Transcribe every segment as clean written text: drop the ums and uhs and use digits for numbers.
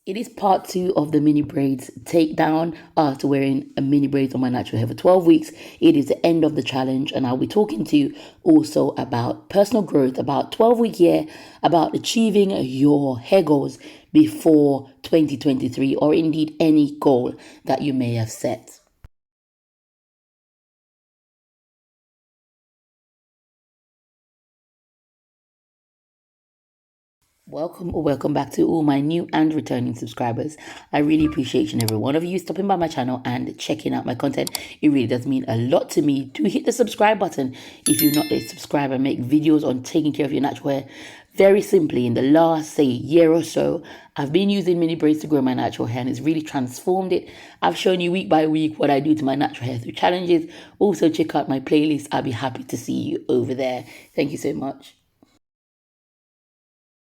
It is part two of the mini braids takedown after wearing a mini braids on my natural hair for 12 weeks. It is the end of the challenge, and I'll be talking to you also about personal growth, about 12-week year, about achieving your hair goals before 2023, or indeed any goal that you may have set. Welcome or welcome back to all my new and returning subscribers. I really appreciate each and every one of you stopping by my channel and checking out my content. It really does mean a lot to me. Do hit the subscribe button if you're not a subscriber. I make videos on taking care of your natural hair. Very simply, in the last, say, year or so, I've been using mini braids to grow my natural hair and it's really transformed it. I've shown you week by week what I do to my natural hair through challenges. Also, check out my playlist. I'll be happy to see you over there. Thank you so much.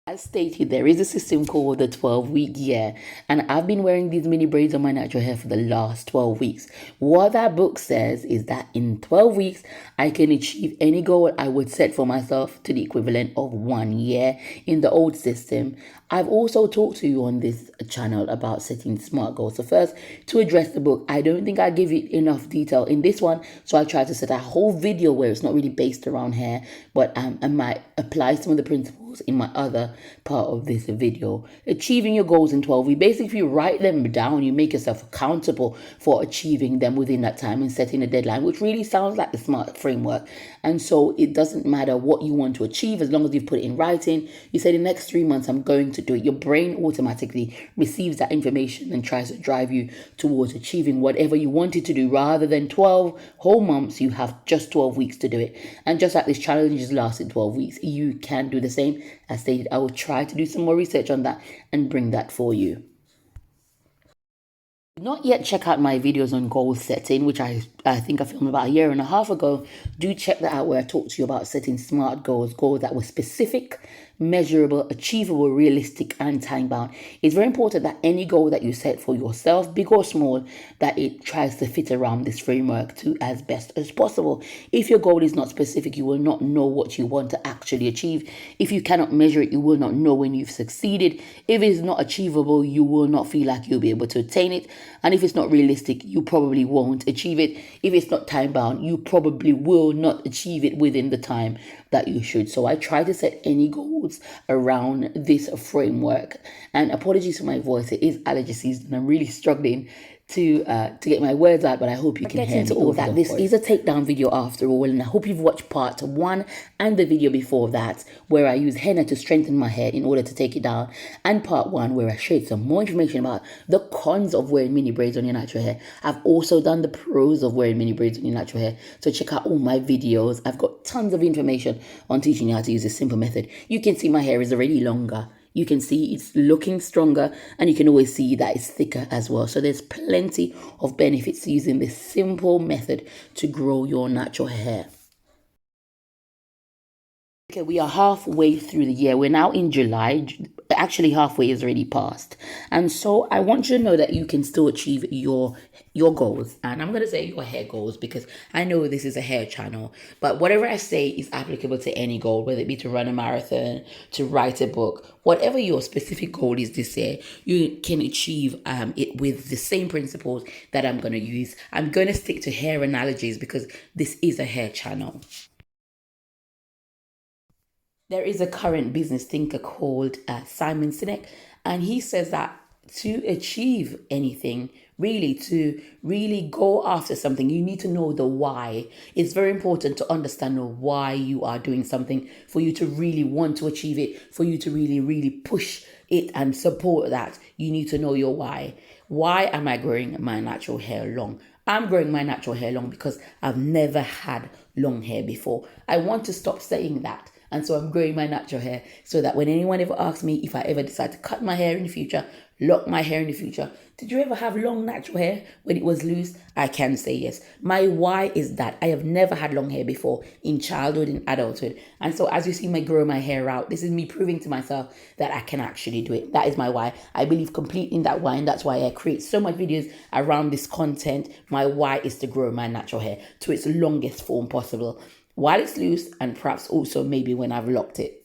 As stated, there is a system called the 12-week year, and I've been wearing these mini braids on my natural hair for the last 12 weeks. What that book says is that in 12 weeks, I can achieve any goal I would set for myself to the equivalent of 1 year in the old system. I've also talked to you on this channel about setting SMART goals. So first, to address the book, I don't think I give it enough detail in this one, so I try to set a whole video where it's not really based around hair, but I might apply some of the principles in my other part of this video. Achieving your goals in 12 weeks, basically if you write them down, you make yourself accountable for achieving them within that time and setting a deadline, which really sounds like the SMART framework. And so it doesn't matter what you want to achieve, as long as you've put it in writing. You say the next 3 months I'm going to do it. Your brain automatically receives that information and tries to drive you towards achieving whatever you wanted to do. Rather than 12 whole months, you have just 12 weeks to do it. And just like this challenge has lasted 12 weeks, you can do the same. As stated, I will try to do some more research on that and bring that for you. Not yet check out my videos on goal setting, which I think I filmed about a year and a half ago. Do check that out, where I talked to you about setting SMART goals, goals that were specific, measurable, achievable, realistic, and time bound. It's very important that any goal that you set for yourself, big or small, that it tries to fit around this framework to as best as possible. If your goal is not specific, you will not know what you want to actually achieve. If you cannot measure it, you will not know when you've succeeded. If it's not achievable, you will not feel like you'll be able to attain it. And if it's not realistic, you probably won't achieve it. If it's not time bound, you probably will not achieve it within the time that you should. So I try to set any goals around this framework. And apologies for my voice, it is allergy season. I'm really struggling to get my words out, but I hope you can hear me all that. This is a takedown video after all, and I hope you've watched part one and the video before that, where I use henna to strengthen my hair in order to take it down, and part one where I shared some more information about the cons of wearing mini braids on your natural hair. I've also done the pros of wearing mini braids on your natural hair, so check out all my videos. I've got tons of information on teaching you how to use this simple method. You can see my hair is already longer. You can see it's looking stronger, and you can always see that it's thicker as well. So there's plenty of benefits to using this simple method to grow your natural hair. Okay, we are halfway through the year. We're now in July. Actually, halfway is already passed. And so I want you to know that you can still achieve your goals. And I'm going to say your hair goals because I know this is a hair channel. But whatever I say is applicable to any goal, whether it be to run a marathon, to write a book, whatever your specific goal is this year, you can achieve it with the same principles that I'm going to use. I'm going to stick to hair analogies because this is a hair channel. There is a current business thinker called Simon Sinek, and he says that to achieve anything, really, to really go after something, you need to know the why. It's very important to understand why you are doing something, for you to really want to achieve it, for you to really, really push it and support that. You need to know your why. Why am I growing my natural hair long? I'm growing my natural hair long because I've never had long hair before. I want to stop saying that. And so I'm growing my natural hair so that when anyone ever asks me if I ever decide to cut my hair in the future, lock my hair in the future, did you ever have long natural hair when it was loose? I can say yes. My why is that I have never had long hair before in childhood, in adulthood. And so as you see me grow my hair out, this is me proving to myself that I can actually do it. That is my why. I believe completely in that why, and that's why I create so much videos around this content. My why is to grow my natural hair to its longest form possible, while it's loose, and perhaps also maybe when I've locked it.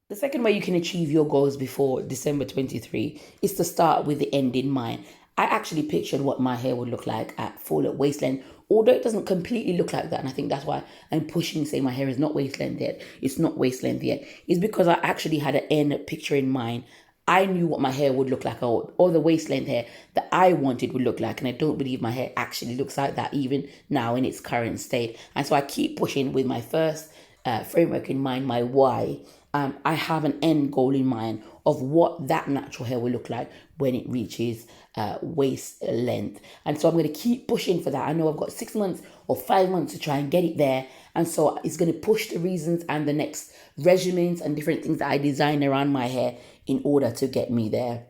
The second way you can achieve your goals before December 23 is to start with the end in mind. I actually pictured what my hair would look like at full at waist length, although it doesn't completely look like that. And I think that's why I'm pushing, saying my hair is not waist length yet. It's not waist length yet. It's because I actually had an end picture in mind. I knew what my hair would look like, or the waist length hair that I wanted would look like. And I don't believe my hair actually looks like that even now in its current state. And so I keep pushing with my first framework in mind, my why. I have an end goal in mind of what that natural hair will look like when it reaches waist length. And so I'm going to keep pushing for that. I know I've got 6 months or 5 months to try and get it there. And so it's going to push the reasons and the next regimens and different things that I design around my hair in order to get me there.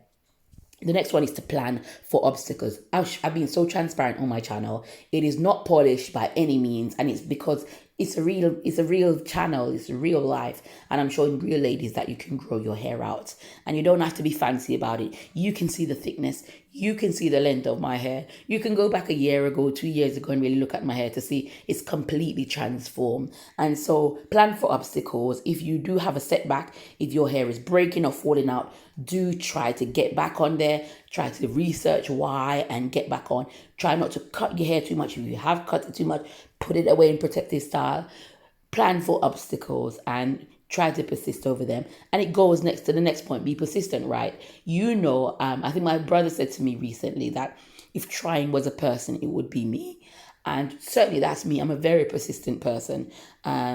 The next one is to plan for obstacles. I've been so transparent on my channel. It is not polished by any means, and it's because it's a real channel, it's a real life, and I'm showing real ladies that you can grow your hair out, and you don't have to be fancy about it. You can see the thickness, you can see the length of my hair. You can go back a year ago, 2 years ago, and really look at my hair to see it's completely transformed. And so plan for obstacles. If you do have a setback, if your hair is breaking or falling out, do try to get back on there. Try to research why and get back on. Try not to cut your hair too much. If you have cut it too much, put it away in protective style. Plan for obstacles and try to persist over them. And it goes next to the next point, be persistent, right? I think my brother said to me recently that if trying was a person, it would be me. And certainly that's me. I'm a very persistent person.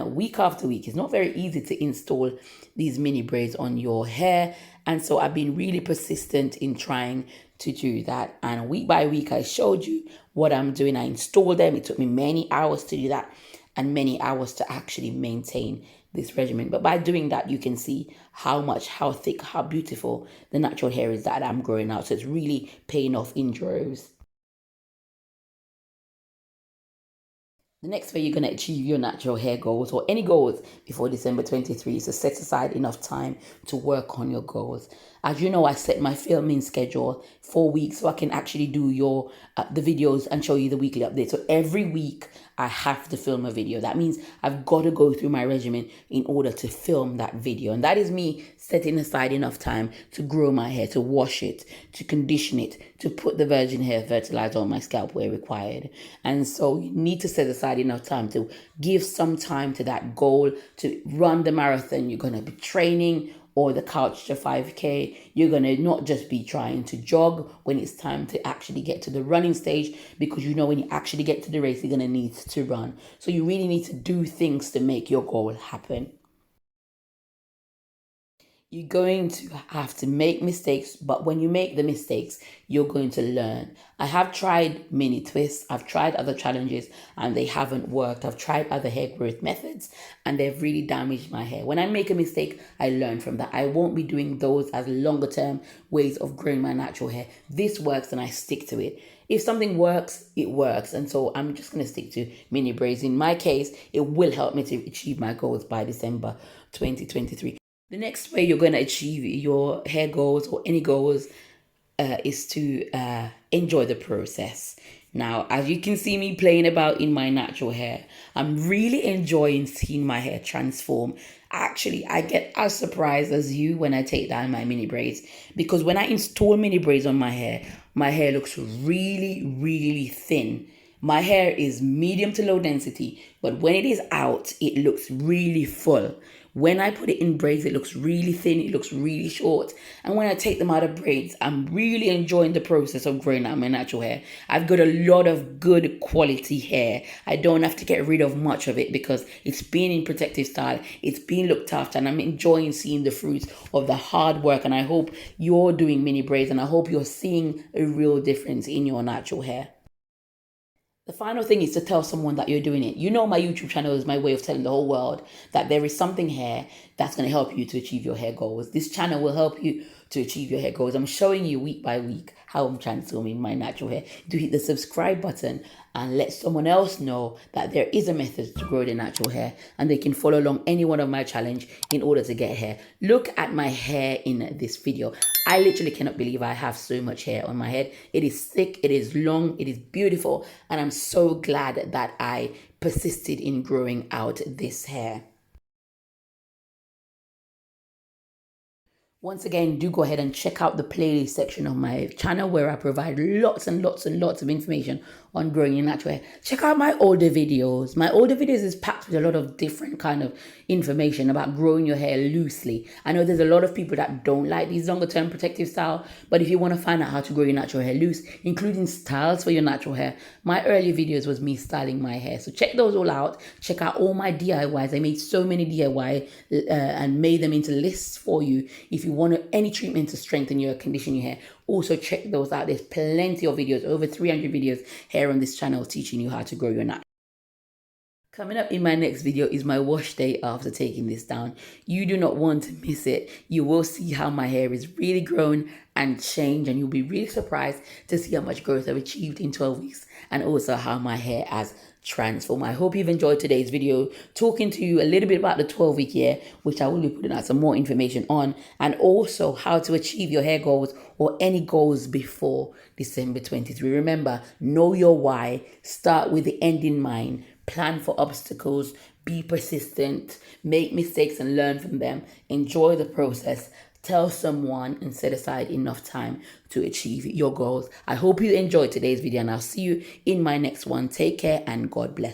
Week after week, it's not very easy to install these mini braids on your hair. And so I've been really persistent in trying to do that. And week by week, I showed you what I'm doing. I installed them. It took me many hours to do that and many hours to actually maintain this regimen. But by doing that, you can see how thick, how beautiful the natural hair is that I'm growing out. So it's really paying off in droves. The next way you're going to achieve your natural hair goals or any goals before December 23 is to set aside enough time to work on your goals. As you know, I set my filming schedule 4 weeks so I can actually do the videos and show you the weekly update. So every week I have to film a video. That means I've got to go through my regimen in order to film that video. And that is me setting aside enough time to grow my hair, to wash it, to condition it, to put the virgin hair fertilizer on my scalp where required. And so you need to set aside enough time to give some time to that goal, to run the marathon you're going to be training, or the couch to 5K. You're going to not just be trying to jog when it's time to actually get to the running stage, because you know when you actually get to the race, you're going to need to run. So you really need to do things to make your goal happen. You're going to have to make mistakes, but when you make the mistakes, you're going to learn. I have tried mini twists, I've tried other challenges, and they haven't worked. I've tried other hair growth methods, and they've really damaged my hair. When I make a mistake, I learn from that. I won't be doing those as longer term ways of growing my natural hair. This works, and I stick to it. If something works, it works. And so I'm just going to stick to mini braids. In my case, it will help me to achieve my goals by December 2023. The next way you're going to achieve your hair goals or any goals is to enjoy the process. Now, as you can see me playing about in my natural hair, I'm really enjoying seeing my hair transform. Actually, I get as surprised as you when I take down my mini braids, because when I install mini braids on my hair looks really, really thin. My hair is medium to low density, but when it is out, it looks really full. When I put it in braids, it looks really thin, it looks really short. And when I take them out of braids, I'm really enjoying the process of growing out my natural hair. I've got a lot of good quality hair. I don't have to get rid of much of it because it's been in protective style, it's been looked after, and I'm enjoying seeing the fruits of the hard work. And I hope you're doing mini braids, and I hope you're seeing a real difference in your natural hair. The final thing is to tell someone that you're doing it. You know, my YouTube channel is my way of telling the whole world that there is something here that's going to help you to achieve your hair goals. This channel will help you to achieve your hair goals. I'm showing you week by week how I'm transforming my natural hair. Do hit the subscribe button and let someone else know that there is a method to grow their natural hair, and they can follow along any one of my challenge in order to get hair. Look at my hair in this video. I literally cannot believe I have so much hair on my head. It is thick, it is long, it is beautiful, and I'm so glad that I persisted in growing out this hair. Once again, do go ahead and check out the playlist section of my channel where I provide lots and lots and lots of information on growing your natural hair. Check out my older videos. My older videos is packed with a lot of different kind of information about growing your hair loosely. I know there's a lot of people that don't like these longer term protective style, but if you want to find out how to grow your natural hair loose, including styles for your natural hair, my earlier videos was me styling my hair. So check those all out. Check out all my DIYs. I made so many DIY and made them into lists for you. If you want any treatment to strengthen your condition your hair, also check those out. There's plenty of videos, over 300 videos here on this channel teaching you how to grow your natural. Coming up in my next video is my wash day after taking this down. You do not want to miss it. You will see how my hair is really grown and changed, and you'll be really surprised to see how much growth I've achieved in 12 weeks and also how my hair has transformed. I hope you've enjoyed today's video, talking to you a little bit about the 12-week year, which I will be putting out some more information on, and also how to achieve your hair goals or any goals before December 23. Remember, know your why, start with the end in mind. Plan for obstacles, be persistent, make mistakes and learn from them. Enjoy the process. Tell someone and set aside enough time to achieve your goals. I hope you enjoyed today's video and I'll see you in my next one. Take care and God bless you.